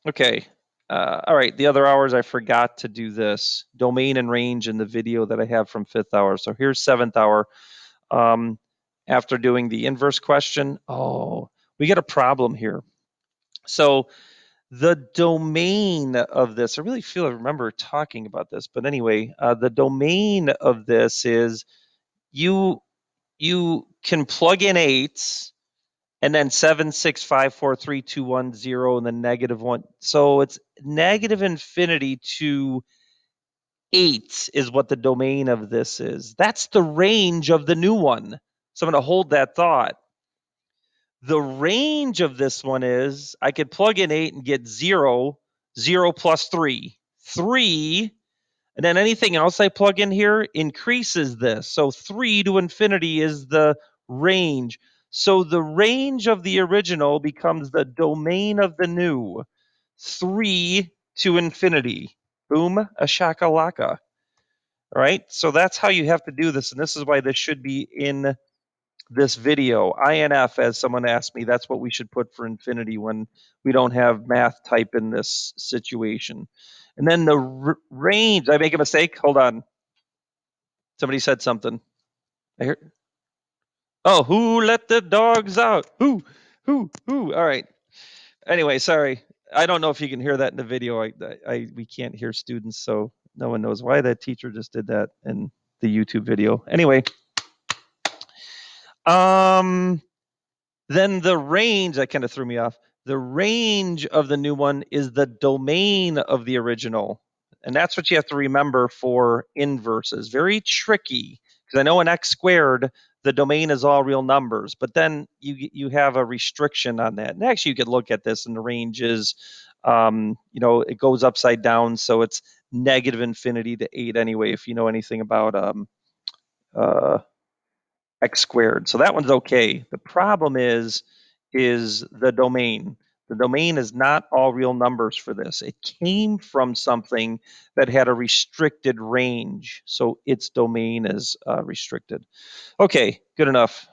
Okay. All right. The other hours, I forgot to do this domain and range in the video that I have from 5th hour. So here's 7th hour. After doing the inverse question, we got a problem here. So the domain of this, I really feel I remember talking about this, but anyway, the domain of this is you can plug in 8s and then 7, 6, 5, 4, 3, 2, 1, 0, and then -1. So it's negative infinity to 8 is what the domain of this is. That's the range of the new one. So I'm going to hold that thought. The range of this one is I could plug in 8 and get 0, 0 plus 3, 3, and then anything else I plug in here increases this. So 3 to infinity is the range. So the range of the original becomes the domain of the new. 3 to infinity. Boom, a shakalaka. All right, so that's how you have to do this, and this is why this should be in this video. INF, as someone asked me, that's what we should put for infinity when we don't have math type in this situation. And then the range, did I make a mistake? Hold on. Somebody said something. I heard. Oh, who let the dogs out? Who? All right. Anyway, sorry. I don't know if you can hear that in the video. We can't hear students, so no one knows why that teacher just did that in the YouTube video. Anyway, then the range, that kind of threw me off. The range of the new one is the domain of the original. And that's what you have to remember for inverses. Very tricky, because I know in x squared, the domain is all real numbers, but then you have a restriction on that. And actually, you could look at this, and the range is, it goes upside down, so it's negative infinity to 8 anyway, if you know anything about x squared. So that one's okay. The problem is the domain. The domain is not all real numbers for this. It came from something that had a restricted range, so its domain is restricted. Okay, good enough.